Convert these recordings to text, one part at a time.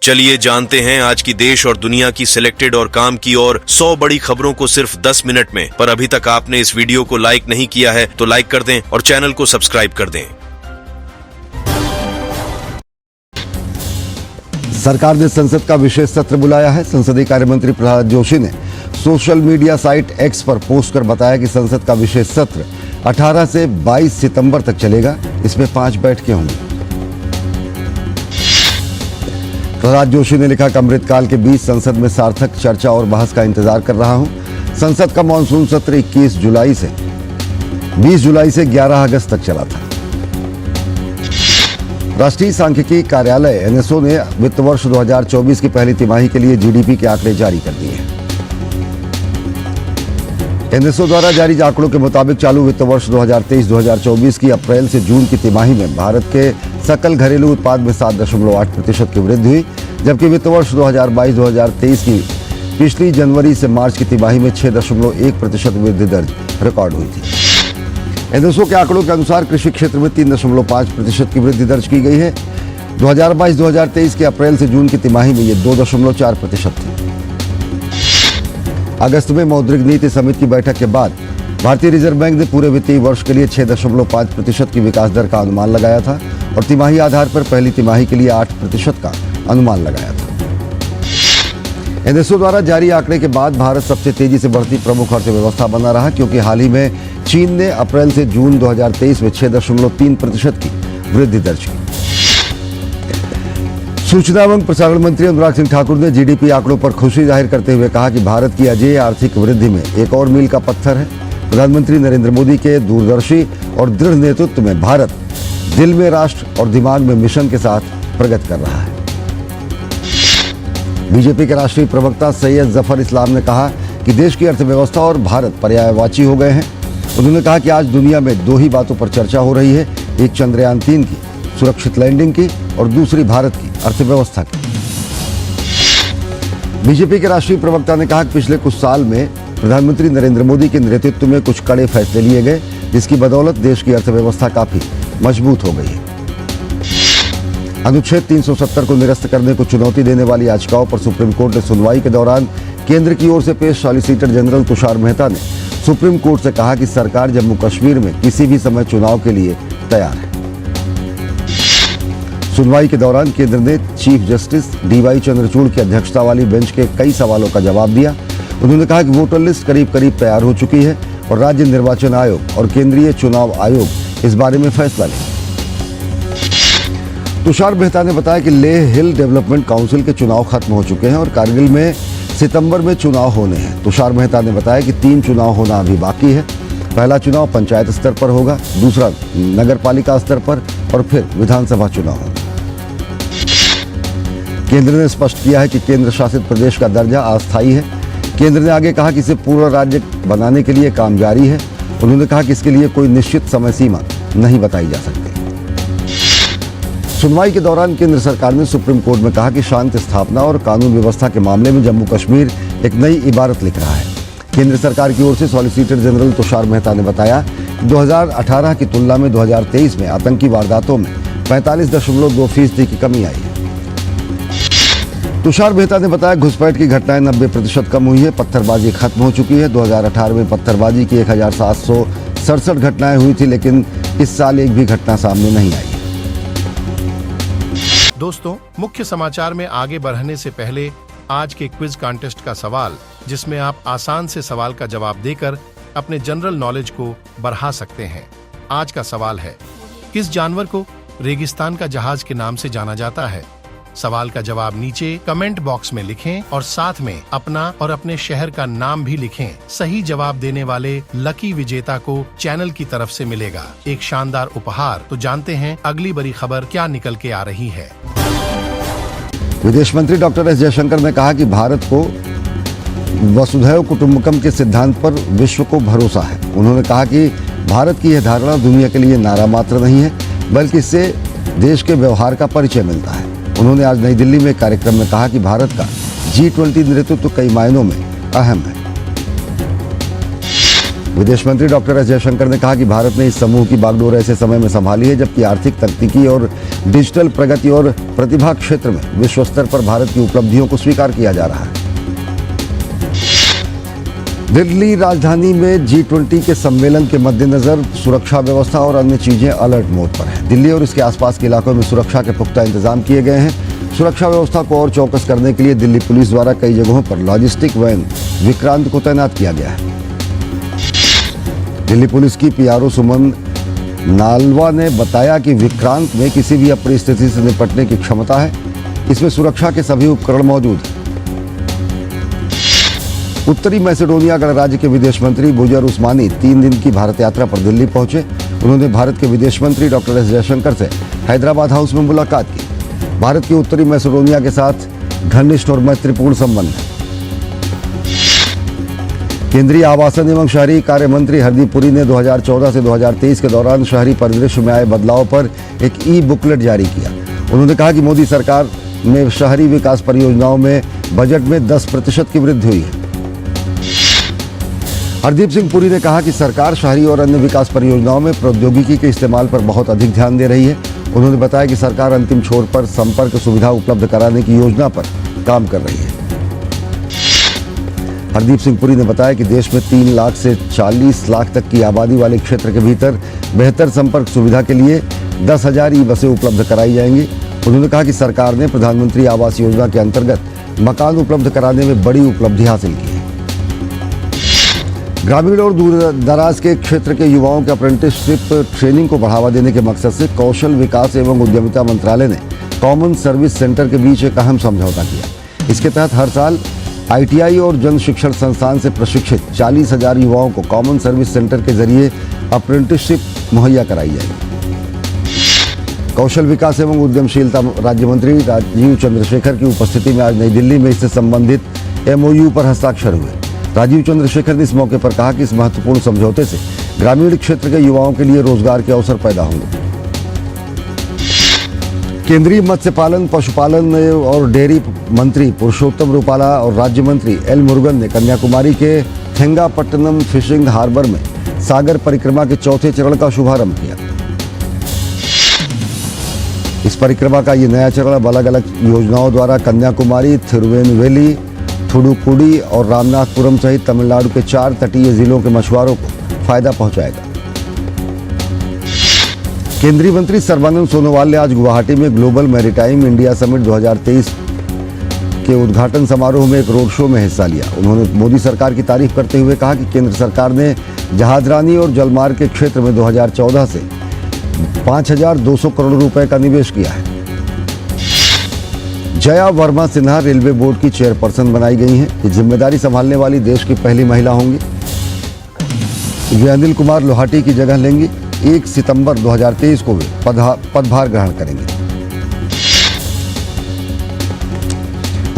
चलिए जानते हैं आज की देश और दुनिया की सिलेक्टेड और काम की और 100 बड़ी खबरों को सिर्फ 10 मिनट में। पर अभी तक आपने इस वीडियो को लाइक नहीं किया है तो लाइक कर दें और चैनल को सब्सक्राइब कर दें। सरकार ने संसद का विशेष सत्र बुलाया है। संसदीय कार्य मंत्री प्रहलाद जोशी ने सोशल मीडिया साइट एक्स पर पोस्ट कर बताया कि संसद का विशेष सत्र 18 से 22 सितंबर तक चलेगा। इसमें 5 बैठकें होंगी। प्रहलाद जोशी ने लिखा कि अमृतकाल के बीच संसद में सार्थक चर्चा और बहस का इंतजार कर रहा हूं। संसद का मानसून सत्र 20 जुलाई से 11 अगस्त तक चला था। राष्ट्रीय सांख्यिकी कार्यालय एनएसओ ने वित्त वर्ष 2024 की पहली तिमाही के लिए जीडीपी के आंकड़े जारी कर दिए हैं। एनएसओ द्वारा जारी आंकड़ों के मुताबिक चालू वित्त वर्ष 2023-2024 की अप्रैल से जून की तिमाही में भारत के सकल घरेलू उत्पाद में 7.8% की वृद्धि हुई, जबकि वित्त वर्ष 2022-2023 की पिछली जनवरी से मार्च की तिमाही में 6.1% वृद्धि दर्ज रिकॉर्ड हुई थी। एनएसओ के आंकड़ों के अनुसार कृषि क्षेत्र में 3.5% की वृद्धि दर्ज की गई है। 2022-2023 के अप्रैल से जून की तिमाही में ये 2.4% थी। अगस्त में मौद्रिक नीति समिति की बैठक के बाद भारतीय रिजर्व बैंक ने पूरे वित्तीय वर्ष के लिए 6.5% की विकास दर का अनुमान लगाया था और तिमाही आधार पर पहली तिमाही के लिए 8% का अनुमान लगाया था। एनएसओ द्वारा जारी आंकड़े के बाद भारत सबसे तेजी से बढ़ती प्रमुख अर्थव्यवस्था बना रहा, क्योंकि हाल ही में चीन ने अप्रैल से जून 2023 में 6.3% की वृद्धि दर्ज की। सूचना एवं प्रसारण मंत्री अनुराग सिंह ठाकुर ने जीडीपी आंकड़ों पर खुशी जाहिर करते हुए कहा कि भारत की अजेय आर्थिक वृद्धि में एक और मील का पत्थर है। प्रधानमंत्री नरेंद्र मोदी के दूरदर्शी और दृढ़ नेतृत्व में भारत दिल में राष्ट्र और दिमाग में मिशन के साथ प्रगति कर रहा है। बीजेपी के राष्ट्रीय प्रवक्ता सैयद जफर इस्लाम ने कहा कि देश की अर्थव्यवस्था और भारत पर्यायवाची हो गए हैं। उन्होंने कहा कि आज दुनिया में 2 ही बातों पर चर्चा हो रही है, एक चंद्रयान 3 की सुरक्षित लैंडिंग की और दूसरी भारत की अर्थव्यवस्था की। बीजेपी के राष्ट्रीय प्रवक्ता ने कहा कि पिछले कुछ साल में प्रधानमंत्री नरेंद्र मोदी के नेतृत्व में कुछ कड़े फैसले लिए गए, जिसकी बदौलत देश की अर्थव्यवस्था काफी मजबूत हो गई है। अनुच्छेद 370 को निरस्त करने को चुनौती देने वाली याचिकाओं पर सुप्रीम कोर्ट ने सुनवाई के दौरान केंद्र की ओर से पेश सॉलिसिटर जनरल तुषार मेहता ने सुप्रीम कोर्ट से कहा कि सरकार जम्मू कश्मीर में किसी भी समय चुनाव के लिए तैयार है। सुनवाई के दौरान केंद्र ने चीफ जस्टिस डीवाई चंद्रचूड़ की अध्यक्षता वाली बेंच के कई सवालों का जवाब दिया। उन्होंने कहा कि वोटर लिस्ट करीब तैयार हो चुकी है और राज्य निर्वाचन आयोग और केंद्रीय चुनाव आयोग इस बारे में फैसला लेंगे। तुषार मेहता ने बताया कि लेह हिल डेवलपमेंट काउंसिल के चुनाव खत्म हो चुके हैं और कारगिल में सितंबर में चुनाव होने हैं। तुषार मेहता ने बताया कि 3 चुनाव होना अभी बाकी है। पहला चुनाव पंचायत स्तर पर होगा, दूसरा नगर पालिका स्तर पर और फिर विधानसभा चुनाव होगा। केंद्र ने स्पष्ट किया है कि केंद्र शासित प्रदेश का दर्जा अस्थायी है। केंद्र ने आगे कहा कि इसे पूर्ण राज्य बनाने के लिए काम जारी है। उन्होंने कहा कि इसके लिए कोई निश्चित समय सीमा नहीं बताई जा सकती। सुनवाई के दौरान केंद्र सरकार ने सुप्रीम कोर्ट में कहा कि शांति स्थापना और कानून व्यवस्था के मामले में जम्मू कश्मीर एक नई इबारत लिख रहा है। केंद्र सरकार की ओर से सॉलिसिटर जनरल तुषार मेहता ने बताया कि 2018 की तुलना में 2023 में आतंकी वारदातों में 45.2% की कमी आई है। तुषार मेहता ने बताया घुसपैठ की घटनाएं 90% कम हुई है, पत्थरबाजी खत्म हो चुकी है। 2018 में पत्थरबाजी की 1767 घटनाएं हुई थी, लेकिन इस साल एक भी घटना सामने नहीं आई। दोस्तों, मुख्य समाचार में आगे बढ़ने से पहले आज के क्विज कॉन्टेस्ट का सवाल, जिसमें आप आसान से सवाल का जवाब देकर अपने जनरल नॉलेज को बढ़ा सकते हैं। आज का सवाल है, किस जानवर को रेगिस्तान का जहाज के नाम से जाना जाता है? सवाल का जवाब नीचे कमेंट बॉक्स में लिखें और साथ में अपना और अपने शहर का नाम भी लिखें। सही जवाब देने वाले लकी विजेता को चैनल की तरफ से मिलेगा एक शानदार उपहार। तो जानते हैं अगली बड़ी खबर क्या निकल के आ रही है। विदेश मंत्री डॉक्टर एस जयशंकर ने कहा कि भारत को वसुधैव कुटुंबकम के सिद्धांत पर विश्व को भरोसा है। उन्होंने कहा कि भारत की यह धारणा दुनिया के लिए नारा मात्र नहीं है, बल्कि इससे देश के व्यवहार का परिचय मिलता है। उन्होंने आज नई दिल्ली में एक कार्यक्रम में कहा कि भारत का G20 नेतृत्व कई मायनों में अहम है। विदेश मंत्री डॉक्टर एस जयशंकर ने कहा कि भारत ने इस समूह की बागडोर ऐसे समय में संभाली है जबकि आर्थिक, तकनीकी और डिजिटल प्रगति और प्रतिभा क्षेत्र में विश्व स्तर पर भारत की उपलब्धियों को स्वीकार किया जा रहा है। दिल्ली राजधानी में G20 के सम्मेलन के मद्देनजर सुरक्षा व्यवस्था और अन्य चीजें अलर्ट मोड पर है। दिल्ली और इसके आसपास के इलाकों में सुरक्षा के पुख्ता इंतजाम किए गए हैं। सुरक्षा व्यवस्था को और चौकस करने के लिए दिल्ली पुलिस द्वारा कई जगहों पर लॉजिस्टिक वैन विक्रांत को तैनात किया गया है। दिल्ली पुलिस की PRO सुमन नालवा ने बताया कि विक्रांत में किसी भी अप्रिय स्थिति से निपटने की क्षमता है। इसमें सुरक्षा के सभी उपकरण मौजूद हैं। उत्तरी मैसेडोनिया गणराज्य के विदेश मंत्री बुजर उस्मानी 3 दिन की भारत यात्रा पर दिल्ली पहुंचे। उन्होंने भारत के विदेश मंत्री डॉक्टर एस जयशंकर से हैदराबाद हाउस में मुलाकात की। भारत के उत्तरी मैसेडोनिया के साथ घनिष्ठ और मैत्रीपूर्ण संबंध है। केंद्रीय आवासन एवं शहरी कार्य मंत्री हरदीप पुरी ने 2014 से 2023 के दौरान शहरी परिदृश्य में आए बदलाव पर एक ई-बुकलेट जारी किया। उन्होंने कहा कि मोदी सरकार में शहरी विकास परियोजनाओं में बजट में 10% की वृद्धि हुई है। हरदीप सिंह पुरी ने कहा कि सरकार शहरी और अन्य विकास परियोजनाओं में प्रौद्योगिकी के इस्तेमाल पर बहुत अधिक ध्यान दे रही है। उन्होंने बताया कि सरकार अंतिम छोर पर संपर्क सुविधा उपलब्ध कराने की योजना पर काम कर रही है। हरदीप सिंह पुरी ने बताया कि देश में 3 लाख से 40 लाख तक की आबादी वाले क्षेत्र के भीतर बेहतर संपर्क सुविधा के लिए 10,000 ई-बसें उपलब्ध कराई जाएंगी। उन्होंने कहा कि सरकार ने प्रधानमंत्री आवास योजना के अंतर्गत मकान उपलब्ध कराने में बड़ी उपलब्धि हासिल की है। ग्रामीण और दूर दराज के क्षेत्र के युवाओं के अप्रेंटिसशिप ट्रेनिंग को बढ़ावा देने के मकसद से कौशल विकास एवं उद्यमिता मंत्रालय ने कॉमन सर्विस सेंटर के बीच एक अहम समझौता किया। इसके तहत हर साल ITI और जन शिक्षण संस्थान से प्रशिक्षित 40,000 युवाओं को कॉमन सर्विस सेंटर के जरिए अप्रेंटिसशिप मुहैया कराई जाएगी। कौशल विकास एवं उद्यमशीलता राज्य मंत्री राजीव चंद्रशेखर की उपस्थिति में आज नई दिल्ली में इससे संबंधित MOU पर हस्ताक्षर हुए। राजीव चंद्रशेखर ने इस मौके पर कहा कि इस महत्वपूर्ण समझौते से ग्रामीण क्षेत्र के युवाओं के लिए रोजगार के अवसर पैदा होंगे। केंद्रीय मत्स्य पालन, पशुपालन और डेयरी मंत्री पुरुषोत्तम रूपाला और राज्य मंत्री एल मुरुगन ने कन्याकुमारी के थेंगापट्टनम फिशिंग हार्बर में सागर परिक्रमा के 4थे चरण का शुभारंभ किया। इस परिक्रमा का ये नया चरण अलग अलग योजनाओं द्वारा कन्याकुमारी, थिरुवेनुवेली, थुडुकुडी और रामनाथपुरम सहित तमिलनाडु के 4 तटीय जिलों के मछुआरों को फायदा पहुंचाएगा। केंद्रीय मंत्री सर्बानंद सोनोवाल ने आज गुवाहाटी में ग्लोबल मैरीटाइम इंडिया समिट 2023 के उद्घाटन समारोह में एक रोड शो में हिस्सा लिया। उन्होंने मोदी सरकार की तारीफ करते हुए कहा कि केंद्र सरकार ने जहाजरानी और जलमार्ग के क्षेत्र में 2014 से 5,200 करोड़ रुपए का निवेश किया है। जया वर्मा सिन्हा रेलवे बोर्ड की चेयरपर्सन बनाई गई हैं। ये जिम्मेदारी संभालने वाली देश की पहली महिला होंगी। वे अनिल कुमार लोहाटी की जगह लेंगी। 1 सितंबर 2023 को वे पदभार ग्रहण करेंगे।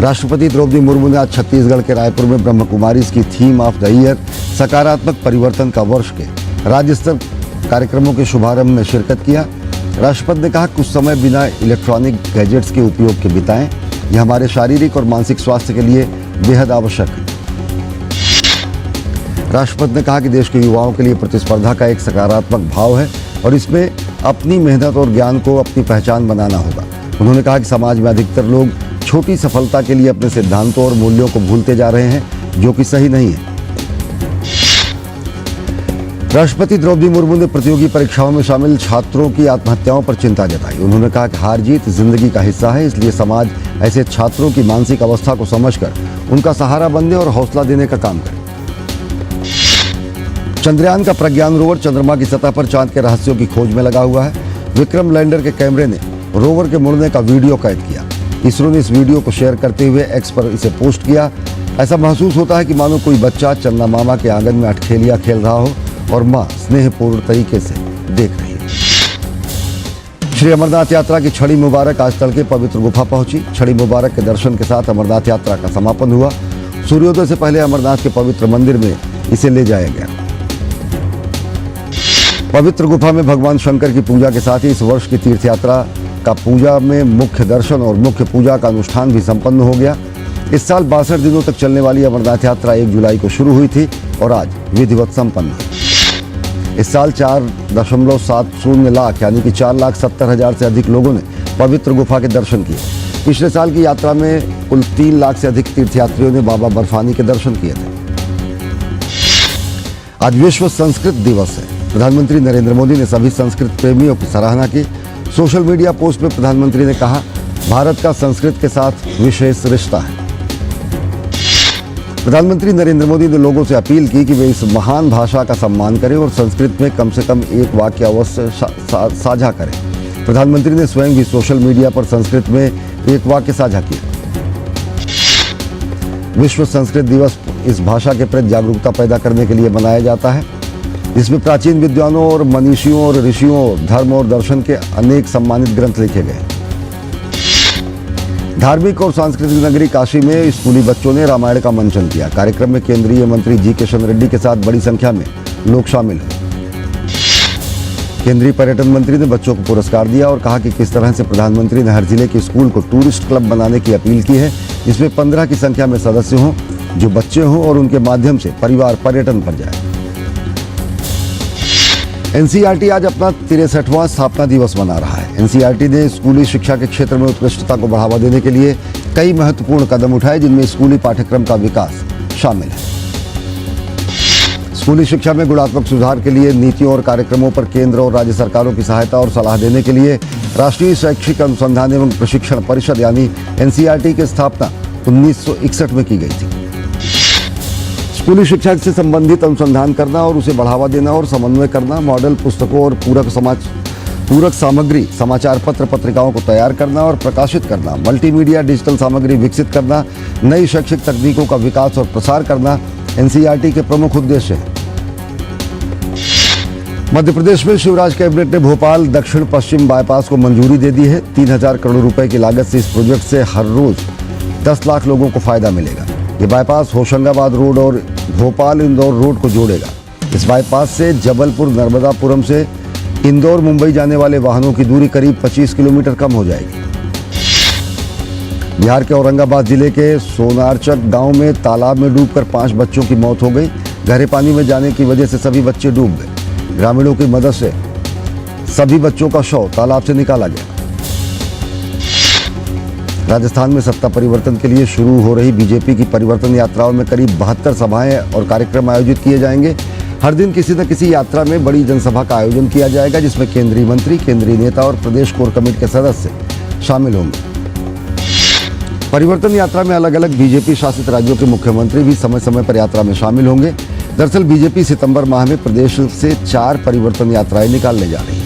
राष्ट्रपति द्रौपदी मुर्मू ने आज छत्तीसगढ़ के रायपुर में ब्रह्म कुमारीज की थीम ऑफ द ईयर सकारात्मक परिवर्तन का वर्ष के राज्य स्तर कार्यक्रमों के शुभारंभ में शिरकत किया। राष्ट्रपति ने कहा कुछ समय बिना इलेक्ट्रॉनिक गैजेट्स के उपयोग के बिताएं। यह हमारे शारीरिक और मानसिक स्वास्थ्य के लिए बेहद आवश्यक है। राष्ट्रपति ने कहा कि देश के युवाओं के लिए प्रतिस्पर्धा का एक सकारात्मक भाव है और इसमें अपनी मेहनत और ज्ञान को अपनी पहचान बनाना होगा। उन्होंने कहा कि समाज में अधिकतर लोग छोटी सफलता के लिए अपने सिद्धांतों और मूल्यों को भूलते जा रहे हैं, जो कि सही नहीं है। राष्ट्रपति द्रौपदी मुर्मू ने प्रतियोगी परीक्षाओं में शामिल छात्रों की आत्महत्याओं पर चिंता जताई। उन्होंने कहा कि हार जीत जिंदगी का हिस्सा है, इसलिए समाज ऐसे छात्रों की मानसिक अवस्था को समझकर उनका सहारा बनने और हौसला देने का काम करे। चंद्रयान का प्रज्ञान रोवर चंद्रमा की सतह पर चांद के रहस्यों की खोज में लगा हुआ है। विक्रम लैंडर के कैमरे ने रोवर के मुड़ने का वीडियो कैद किया। इसरो ने इस वीडियो को शेयर करते हुए एक्स पर इसे पोस्ट किया। ऐसा महसूस होता है कि मानो कोई बच्चा चन्ना मामा के आंगन में अटखेलियां खेल रहा हो और मां स्नेहपूर्ण तरीके से देख रही है। श्री अमरनाथ यात्रा की छड़ी मुबारक आज तड़के पवित्र गुफा पहुंची। छड़ी मुबारक के दर्शन के साथ अमरनाथ यात्रा का समापन हुआ। सूर्योदय से पहले अमरनाथ के पवित्र मंदिर में इसे ले जाया गया। पवित्र गुफा में भगवान शंकर की पूजा के साथ ही इस वर्ष की तीर्थ यात्रा का पूजा में मुख्य दर्शन और मुख्य पूजा का अनुष्ठान भी संपन्न हो गया। इस साल 62 दिनों तक चलने वाली अमरनाथ यात्रा 1 जुलाई को शुरू हुई थी और आज विधिवत संपन्न हुई। इस साल 4.70 लाख यानी कि 4,70,000 से अधिक लोगों ने पवित्र गुफा के दर्शन किए। पिछले साल की यात्रा में कुल 3 लाख से अधिक तीर्थयात्रियों ने बाबा बर्फानी के दर्शन किए थे। आज विश्व संस्कृत दिवस है। प्रधानमंत्री नरेंद्र मोदी ने सभी संस्कृत प्रेमियों की सराहना की। सोशल मीडिया पोस्ट में प्रधानमंत्री ने कहा, भारत का संस्कृत के साथ विशेष रिश्ता है। प्रधानमंत्री नरेंद्र मोदी ने लोगों से अपील की कि वे इस महान भाषा का सम्मान करें और संस्कृत में कम से कम एक वाक्य अवश्य साझा करें। प्रधानमंत्री ने स्वयं भी सोशल मीडिया पर संस्कृत में एक वाक्य साझा किया। विश्व संस्कृत दिवस इस भाषा के प्रति जागरूकता पैदा करने के लिए मनाया जाता है। इसमें प्राचीन विद्वानों और मनीषियों और ऋषियों, धर्म और दर्शन के अनेक सम्मानित ग्रंथ लिखे गए। धार्मिक और सांस्कृतिक नगरी काशी में स्कूली बच्चों ने रामायण का मंचन किया। कार्यक्रम में केंद्रीय मंत्री जी किशन रेड्डी के साथ बड़ी संख्या में लोग शामिल हुए। केंद्रीय पर्यटन मंत्री ने बच्चों को पुरस्कार दिया और कहा कि किस तरह से प्रधानमंत्री ने हर जिले के स्कूल को टूरिस्ट क्लब बनाने की अपील की है। इसमें 15 की संख्या में सदस्य हों जो बच्चे हों और उनके माध्यम से परिवार पर्यटन पर जाए। एनसीईआरटी आज अपना 63वां स्थापना दिवस मना रहा है। एनसीईआरटी ने स्कूली शिक्षा के क्षेत्र में उत्कृष्टता को बढ़ावा देने के लिए कई महत्वपूर्ण कदम उठाए, जिनमें स्कूली पाठ्यक्रम का विकास शामिल है। स्कूली शिक्षा में गुणात्मक सुधार के लिए नीतियों और कार्यक्रमों पर केंद्र और राज्य सरकारों की सहायता और सलाह देने के लिए राष्ट्रीय शैक्षिक अनुसंधान एवं प्रशिक्षण परिषद यानी एनसीईआरटी की स्थापना 1961 में की गई थी। स्कूली शिक्षा से संबंधित अनुसंधान करना और उसे बढ़ावा देना और समन्वय करना, मॉडल पुस्तकों और पूरक सामग्री, समाचार पत्र पत्रिकाओं को तैयार करना और प्रकाशित करना, मल्टीमीडिया डिजिटल सामग्री विकसित करना, नई शैक्षिक तकनीकों का विकास और प्रसार करना एनसीईआरटी के प्रमुख उद्देश्य हैं। मध्य प्रदेश में शिवराज कैबिनेट ने भोपाल दक्षिण पश्चिम बाईपास को मंजूरी दे दी है। 3000 करोड़ रुपए की लागत से इस प्रोजेक्ट से हर रोज 10 लाख लोगों को फायदा मिलेगा। ये बाईपास होशंगाबाद रोड और भोपाल इंदौर रोड को जोड़ेगा। इस बाईपास से जबलपुर नर्मदापुरम से इंदौर मुंबई जाने वाले वाहनों की दूरी करीब 25 किलोमीटर कम हो जाएगी। बिहार के औरंगाबाद जिले के सोनारचक गांव में तालाब में डूबकर 5 बच्चों की मौत हो गई। गहरे पानी में जाने की वजह से सभी बच्चे डूब गए। ग्रामीणों की मदद से सभी बच्चों का शव तालाब से निकाला गया। राजस्थान में सत्ता परिवर्तन के लिए शुरू हो रही बीजेपी की परिवर्तन यात्राओं में करीब 72 सभाएं और कार्यक्रम आयोजित किए जाएंगे। हर दिन किसी न किसी यात्रा में बड़ी जनसभा का आयोजन किया जाएगा, जिसमें केंद्रीय मंत्री, केंद्रीय नेता और प्रदेश कोर कमेटी के सदस्य शामिल होंगे। परिवर्तन यात्रा में अलग अलग बीजेपी शासित राज्यों के मुख्यमंत्री भी समय समय पर यात्रा में शामिल होंगे। दरअसल बीजेपी सितंबर माह में प्रदेश से 4 परिवर्तन यात्राएं निकालने जा रही है।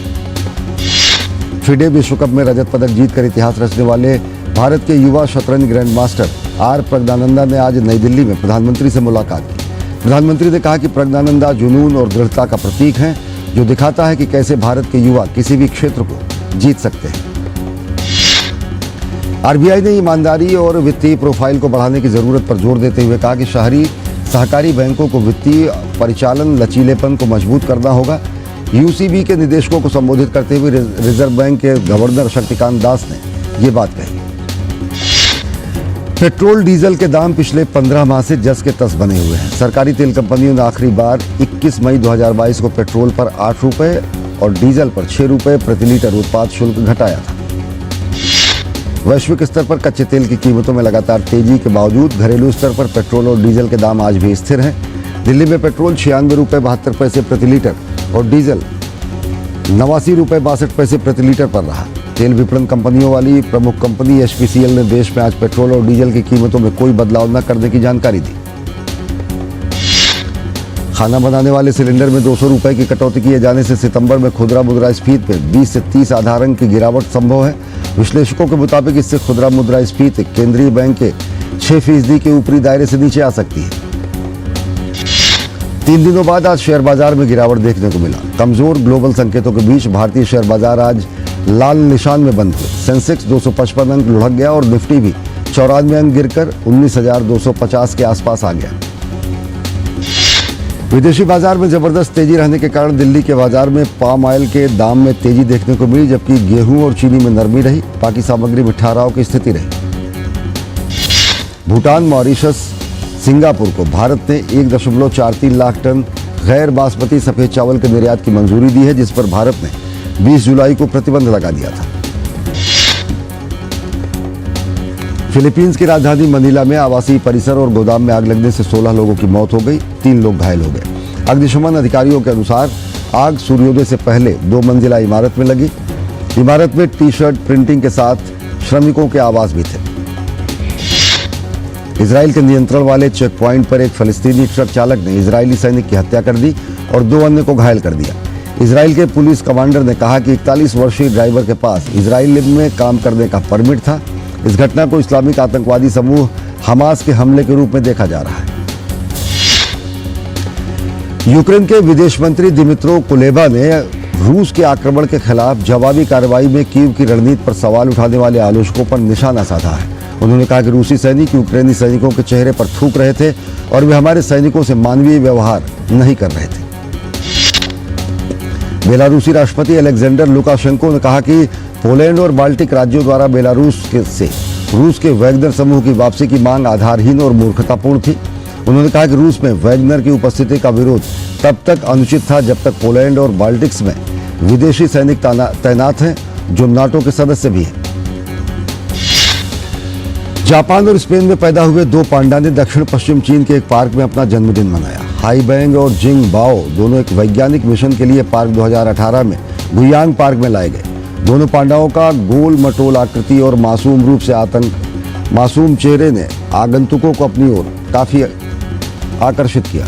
फिडे विश्व कप में रजत पदक जीतकर इतिहास रचने वाले भारत के युवा शतरंज ग्रैंड मास्टर आर प्रज्ञानंदा ने आज नई दिल्ली में प्रधानमंत्री से मुलाकात की। प्रधानमंत्री ने कहा कि प्रज्ञानंदा जुनून और दृढ़ता का प्रतीक हैं, जो दिखाता है कि कैसे भारत के युवा किसी भी क्षेत्र को जीत सकते हैं। आरबीआई ने ईमानदारी और वित्तीय प्रोफाइल को बढ़ाने की जरूरत पर जोर देते हुए कहा कि शहरी सहकारी बैंकों को वित्तीय परिचालन लचीलेपन को मजबूत करना होगा। यूसीबी के निदेशकों को संबोधित करते हुए रिजर्व बैंक के गवर्नर शक्तिकांत दास ने ये बात कही। पेट्रोल डीजल के दाम पिछले 15 माह से जस के तस बने हुए हैं। सरकारी तेल कंपनियों ने आखिरी बार 21 मई 2022 को पेट्रोल पर 8 रुपए और डीजल पर 6 रुपए प्रति लीटर उत्पाद शुल्क घटाया था। वैश्विक स्तर पर कच्चे तेल की कीमतों में लगातार तेजी के बावजूद घरेलू स्तर पर पेट्रोल और डीजल के दाम आज भी स्थिर हैं। दिल्ली में पेट्रोल 96 रुपए 72 पैसे प्रति लीटर और डीजल 89 रुपए 62 पैसे प्रति लीटर पर रहा। तेल विपणन कंपनियों वाली प्रमुख कंपनी एचपीसीएल ने देश में आज पेट्रोल और डीजल की कीमतों में कोई बदलाव न करने की जानकारी दी। खाना बनाने वाले सिलेंडर में 200 रुपए की कटौती किए जाने से सितंबर में खुदरा मुद्रास्फीति में 20 से 30 आधार अंक की गिरावट संभव है। विश्लेषकों के मुताबिक इससे खुदरा मुद्रास्फीति केंद्रीय बैंक के 6% के ऊपरी दायरे से नीचे आ सकती है। 3 दिनों बाद आज शेयर बाजार में गिरावट देखने को मिला। कमजोर ग्लोबल संकेतों के बीच भारतीय शेयर बाजार आज लाल निशान में बंद हुए। सेंसेक्स 255 अंक लुढ़क गया और निफ्टी भी 94 अंक गिरकर 19,250 के आसपास आ गया। विदेशी बाजार में जबरदस्त तेजी रहने के कारण दिल्ली के बाजार में पाम ऑयल के दाम में तेजी देखने को मिली, जबकि गेहूं और चीनी में नरमी रही। बाकी सामग्री में ठहराव की स्थिति रही। भूटान, मॉरिशस, सिंगापुर को भारत ने 1.43 लाख टन गैर बासमती सफेद चावल के निर्यात की मंजूरी दी है, जिस पर भारत ने 20 जुलाई को प्रतिबंध लगा दिया था। फिलीपींस की राजधानी मनीला में आवासीय परिसर और गोदाम में आग लगने से 16 लोगों की मौत हो गई, 3 लोग घायल हो गए। अग्निशमन अधिकारियों के अनुसार आग सूर्योदय से पहले 2 मंजिला इमारत में लगी। इमारत में टी शर्ट प्रिंटिंग के साथ श्रमिकों के आवास भी थे। इजराइल के नियंत्रण वाले चेक पॉइंट पर एक फलस्तीनी ट्रक चालक ने इजरायली सैनिक की हत्या कर दी और 2 अन्य को घायल कर दिया। इजराइल के पुलिस कमांडर ने कहा कि 41 वर्षीय ड्राइवर के पास इजराइल में काम करने का परमिट था। इस घटना को इस्लामिक आतंकवादी समूह हमास के हमले के रूप में देखा जा रहा है। यूक्रेन के विदेश मंत्री दिमित्रो कुलेबा ने रूस के आक्रमण के खिलाफ जवाबी कार्रवाई में कीव की रणनीति पर सवाल उठाने वाले आलोचकों पर निशाना साधा है। उन्होंने कहा कि रूसी सैनिक यूक्रेनी सैनिकों के चेहरे पर थूक रहे थे और वे हमारे सैनिकों से मानवीय व्यवहार नहीं कर रहे थे। बेलारूसी राष्ट्रपति अलेक्जेंडर लुकाशेंको ने कहा कि पोलैंड और बाल्टिक राज्यों द्वारा बेलारूस से रूस के वैगनर समूह की वापसी की मांग आधारहीन और मूर्खतापूर्ण थी। उन्होंने कहा कि रूस में वैगनर की उपस्थिति का विरोध तब तक अनुचित था जब तक पोलैंड और बाल्टिक्स में विदेशी सैनिक तैनात हैं जो नाटो के सदस्य भी हैं। जापान और स्पेन में पैदा हुए 2 पांडा ने दक्षिण पश्चिम चीन के एक पार्क में अपना जन्मदिन मनाया। हाईबैंग और जिंग बाओ दोनों एक वैज्ञानिक मिशन के लिए पार्क 2018 में गुयांग पार्क में लाए गए। दोनों पांडाओं का गोल मटोल आकृति और मासूम रूप से मासूम चेहरे ने आगंतुकों को अपनी ओर काफी आकर्षित किया।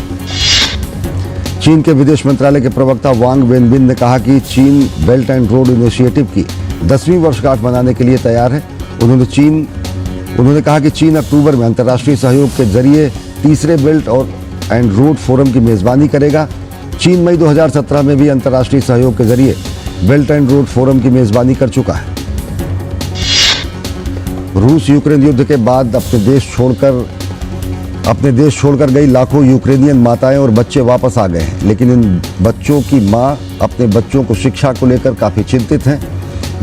चीन के विदेश मंत्रालय के प्रवक्ता वांग वेनबिन ने कहा कि चीन बेल्ट एंड रोड इनिशिएटिव की 10वीं वर्षगांठ मनाने के लिए तैयार है। उन्होंने कहा कि चीन अक्टूबर में अंतर्राष्ट्रीय सहयोग के जरिए तीसरे बेल्ट एंड रोड फोरम की मेजबानी करेगा। चीन मई 2017 में भी अंतर्राष्ट्रीय सहयोग के जरिए बेल्ट एंड रोड फोरम की मेजबानी कर चुका है। रूस यूक्रेन युद्ध के बाद अपने देश छोड़कर गई लाखों यूक्रेनियन माताएं और बच्चे वापस आ गए हैं, लेकिन इन बच्चों की मां अपने बच्चों को शिक्षा को लेकर काफी चिंतित हैं।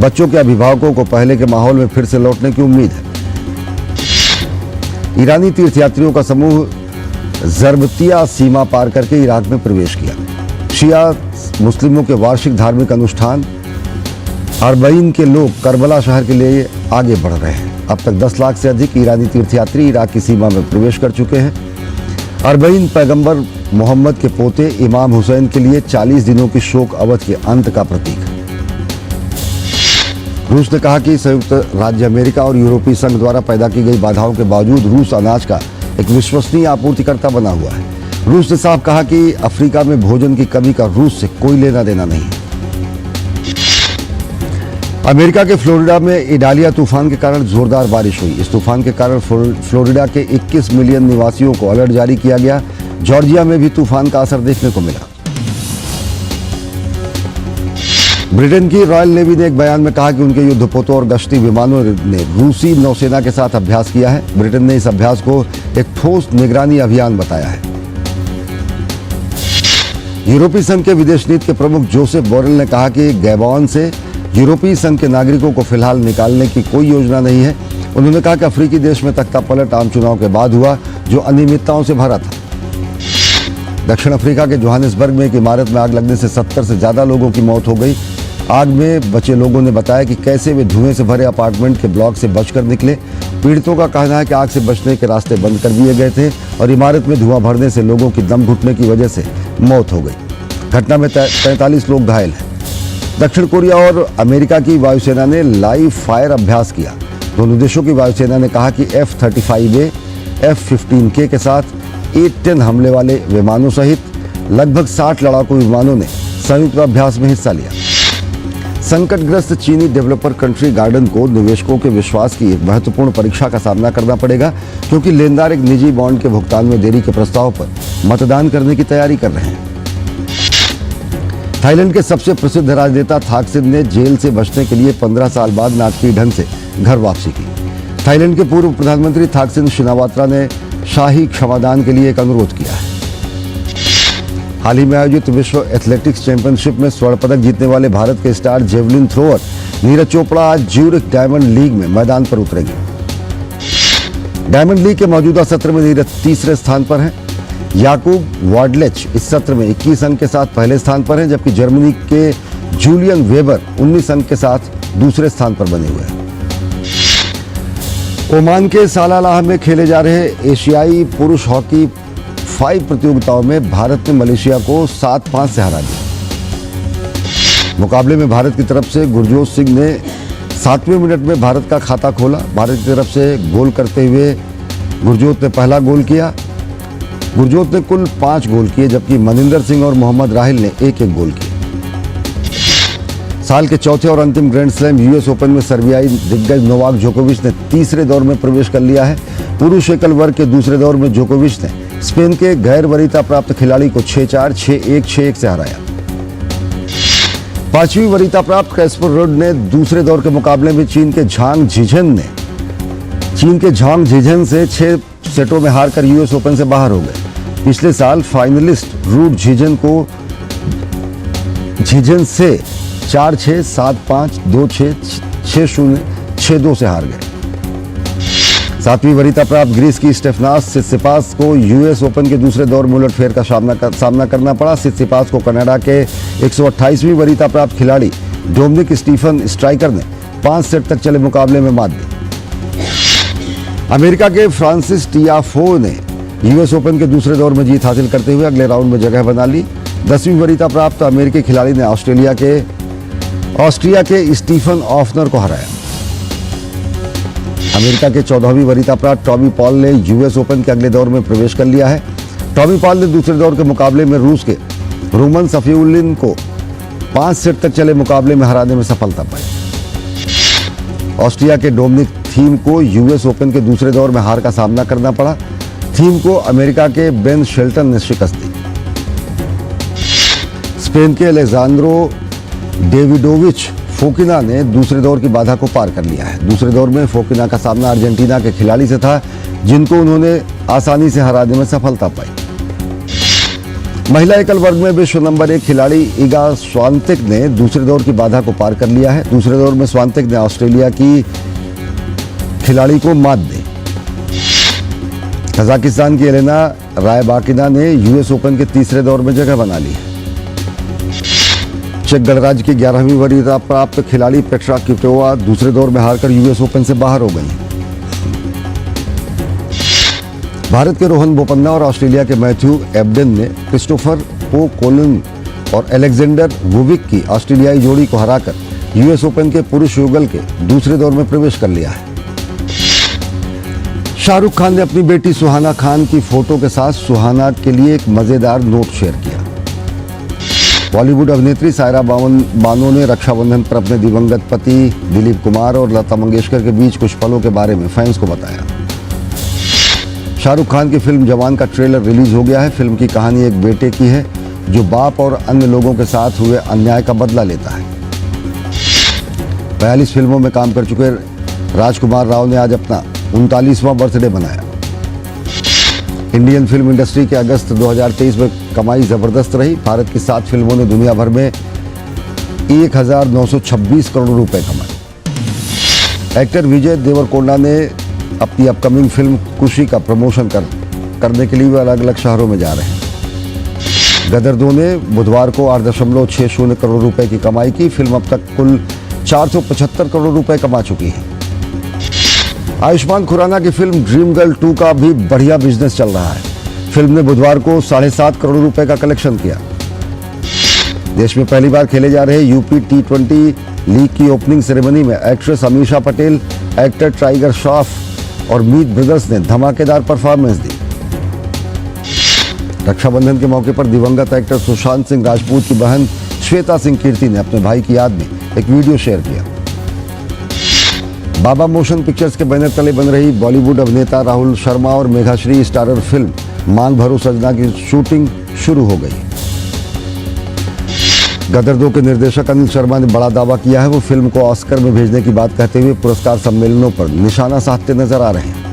बच्चों के अभिभावकों को पहले के माहौल में फिर से लौटने की उम्मीद है। ईरानी तीर्थयात्रियों का समूह जरबतिया सीमा पार करके इराक में प्रवेश किया। शिया मुस्लिमों के वार्षिक धार्मिक अनुष्ठान अरबईन के लोग करबला शहर के लिए आगे बढ़ रहे हैं। अब तक 10 लाख से अधिक ईरानी तीर्थयात्री इराक की सीमा में प्रवेश कर चुके हैं। अरबईन पैगंबर मोहम्मद के पोते इमाम हुसैन के लिए 40 दिनों की शोक अवधि के अंत का प्रतीक है। रूस ने कहा कि संयुक्त राज्य अमेरिका और यूरोपीय संघ द्वारा पैदा की गई बाधाओं के बावजूद रूस अनाज का एक विश्वसनीय आपूर्तिकर्ता बना हुआ है। रूस ने साफ कहा कि अफ्रीका में भोजन की कमी का रूस से कोई लेना देना नहीं है। अमेरिका के फ्लोरिडा में इडालिया तूफान के कारण जोरदार बारिश हुई। इस तूफान के कारण फ्लोरिडा के 21 मिलियन निवासियों को अलर्ट जारी किया गया। जॉर्जिया में भी तूफान का असर देखने को मिला। ब्रिटेन की रॉयल नेवी ने एक बयान में कहा कि उनके युद्धपोतों और गश्ती विमानों ने रूसी नौसेना के साथ अभ्यास किया है। ब्रिटेन ने इस अभ्यास को एक ठोस निगरानी अभियान बताया है। यूरोपीय संघ के विदेश नीति के प्रमुख जोसेफ बोरेल ने कहा कि गैबॉन से यूरोपीय संघ के नागरिकों को फिलहाल निकालने की कोई योजना नहीं है। उन्होंने कहा कि अफ्रीकी देश में तख्ता पलट आम चुनाव के बाद हुआ जो अनियमितताओं से भरा था। दक्षिण अफ्रीका के जोहानिसबर्ग में एक इमारत में आग लगने से 70 से ज्यादा लोगों की मौत हो गई। आग में बचे लोगों ने बताया कि कैसे वे धुएं से भरे अपार्टमेंट के ब्लॉक से बचकर निकले। पीड़ितों का कहना है कि आग से बचने के रास्ते बंद कर दिए गए थे और इमारत में धुआं भरने से लोगों की दम घुटने की वजह से मौत हो गई। घटना में 43 लोग घायल हैं। दक्षिण कोरिया और अमेरिका की वायुसेना ने लाइव फायर अभ्यास किया। दोनों देशों की वायुसेना ने कहा कि F-35A, F-15K के साथ A-10 हमले वाले विमानों सहित लगभग 60 लड़ाकू विमानों ने संयुक्त अभ्यास में हिस्सा लिया। संकटग्रस्त चीनी डेवलपर कंट्री गार्डन को निवेशकों के विश्वास की एक महत्वपूर्ण परीक्षा का सामना करना पड़ेगा, क्योंकि लेनदार एक निजी बॉन्ड के भुगतान में देरी के प्रस्ताव पर मतदान करने की तैयारी कर रहे हैं। थाईलैंड के सबसे प्रसिद्ध राजनेता थाकसिन ने जेल से बचने के लिए 15 साल बाद नाटकीय ढंग से घर वापसी की। थाईलैंड के पूर्व प्रधानमंत्री थाकसिन शिनावात्रा ने शाही क्षमादान के लिए एक अनुरोध किया है। हाल ही में आयोजित विश्व एथलेटिक्स चैंपियनशिप में स्वर्ण पदक जीतने वाले भारत के star javelin thrower Neeraj Chopra आज ज्यूरिख डायमंड लीग में मैदान पर उतरेंगे। डायमंड लीग के मौजूदा सत्र में नीरज तीसरे स्थान पर हैं। याकूब वाडलेच इस सत्र में 21 अंक के साथ पहले स्थान पर हैं, जबकि जर्मनी के जूलियन वेबर 19 अंक के साथ दूसरे स्थान पर बने हुए हैं। ओमान के सालालाह में खेले जा रहे एशियाई पुरुष हॉकी 5 प्रतियोगिताओं में भारत ने मलेशिया को 7-5 से हरा दिया। मुकाबले में भारत की तरफ से गुरजोत सिंह ने 7वें मिनट में भारत का खाता खोला। भारत की तरफ से गोल करते हुए गुरजोत ने पहला गोल किया। गुरजोत ने कुल 5 गोल किए, जबकि मनिंदर सिंह और मोहम्मद राहिल ने एक गोल किए। साल के चौथे और अंतिम ग्रैंड स्लैम यूएस ओपन में सर्बियाई दिग्गज नोवाक जोकोविच ने तीसरे दौर में प्रवेश कर लिया है। पुरुष एकल वर्ग के दूसरे दौर में जोकोविच ने स्पेन के गैर वरीयता प्राप्त खिलाड़ी को 6-4, 6-1, 6-1 से हराया। 5वीं वरीयता प्राप्त कैस्पर रुड ने दूसरे दौर के मुकाबले में चीन के झांग झिझन से 6 सेटों में हारकर यूएस ओपन से बाहर हो गए। पिछले साल फाइनलिस्ट रूड झिझन से 4-6, 7-5, 2-6, 6-0, 6-2 से हार गए। 7वीं वरीयता प्राप्त ग्रीस की स्टेफनास सित्सिपास को यूएस ओपन के दूसरे दौर में उलटफेर का सामना करना पड़ा। सित्सिपास को कनाडा के 128वीं वरीयता प्राप्त खिलाड़ी डोमिनिक स्टीफन स्ट्राइकर ने 5 सेट तक चले मुकाबले में मात दी। अमेरिका के फ्रांसिस टियाफो ने यूएस ओपन के दूसरे दौर में जीत हासिल करते हुए अगले राउंड में जगह बना ली। 10वीं वरीयता प्राप्त अमेरिकी खिलाड़ी ने ऑस्ट्रिया के स्टीफन ऑफनर को हराया। अमेरिका के 14वीं वरीयता प्राप्त टॉमी पॉल ने यूएस ओपन के अगले दौर में प्रवेश कर लिया है। टॉमी पॉल ने दूसरे दौर के मुकाबले में रूस के रोमन सफीउलिन को 5 सेट तक चले मुकाबले में हराने में सफलता पाई। ऑस्ट्रिया के डोमिनिक थीम को यूएस ओपन के दूसरे दौर में हार का सामना करना पड़ा। थीम को अमेरिका के बेन शेल्टन ने शिकस्त दी। स्पेन के अलेजांद्रो डेविडोविच फोकिना ने दूसरे दौर की बाधा को पार कर लिया है। दूसरे दौर में फोकिना का सामना अर्जेंटीना के खिलाड़ी से था, जिनको उन्होंने आसानी से हराने में सफलता पाई। महिला एकल वर्ग में विश्व नंबर 1 खिलाड़ी इगा स्वांतेक ने दूसरे दौर की बाधा को पार कर लिया है। दूसरे दौर में स्वांतेक ने ऑस्ट्रेलिया की खिलाड़ी को मात दी। कजाकिस्तान की एलेना रायबाकिना ने यूएस ओपन के तीसरे दौर में जगह बना ली है। चेक गणराज्य की 11वीं वरीयता प्राप्त खिलाड़ी पेट्रा क्विटोवा दूसरे दौर में हारकर यूएस ओपन से बाहर हो गई। भारत के रोहन बोपन्ना और ऑस्ट्रेलिया के मैथ्यू एब्डेन ने क्रिस्टोफर ओ कोलिन और एलेक्जेंडर वुबिक की ऑस्ट्रेलियाई जोड़ी को हराकर यूएस ओपन के पुरुष युगल के दूसरे दौर में प्रवेश कर लिया है। शाहरुख खान ने अपनी बेटी सुहाना खान की फोटो के साथ सुहाना के लिए एक मजेदार नोट शेयर किया। बॉलीवुड अभिनेत्री सायरा बानो ने रक्षाबंधन पर अपने दिवंगत पति दिलीप कुमार और लता मंगेशकर के बीच कुछ पलों के बारे में फैंस को बताया। शाहरुख खान की फिल्म जवान का ट्रेलर रिलीज हो गया है। फिल्म की कहानी एक बेटे की है जो बाप और अन्य लोगों के साथ हुए अन्याय का बदला लेता है। 42 फिल्मों में काम कर चुके राजकुमार राव ने आज अपना 39वां बर्थडे मनाया। इंडियन फिल्म इंडस्ट्री के अगस्त 2023 में कमाई जबरदस्त रही। भारत की 7 फिल्मों ने दुनिया भर में 1926 करोड़ रुपए कमाए। एक्टर विजय देवरकोंडा ने अपनी अपकमिंग फिल्म खुशी का प्रमोशन करने के लिए वे अलग अलग शहरों में जा रहे हैं। गदर 2 ने बुधवार को 8.60 करोड़ रुपए की कमाई की। फिल्म अब तक कुल 475 करोड़ रुपए कमा चुकी है। आयुष्मान खुराना की फिल्म ड्रीम गर्ल 2 का भी बढ़िया बिजनेस चल रहा है। फिल्म ने बुधवार को 7.5 करोड़ रुपए का कलेक्शन किया। देश में पहली बार खेले जा रहे यूपी T20 लीग की ओपनिंग सेरेमनी में actress Amisha Patel, actor tiger Shroff और मीत ब्रदर्स ने धमाकेदार परफॉर्मेंस दी। रक्षाबंधन के मौके पर दिवंगत एक्टर सुशांत सिंह राजपूत की बहन श्वेता सिंह कीर्ति ने अपने भाई की याद में एक वीडियो शेयर किया। बाबा मोशन पिक्चर्स के बैनर तले बन रही बॉलीवुड अभिनेता राहुल शर्मा और मेघाश्री स्टारर फिल्म मांग भरो सजना की शूटिंग शुरू हो गई। गदर 2 के निर्देशक अनिल शर्मा ने बड़ा दावा किया है। वो फिल्म को ऑस्कर में भेजने की बात कहते हुए पुरस्कार सम्मेलनों पर निशाना साधते नजर आ रहे हैं।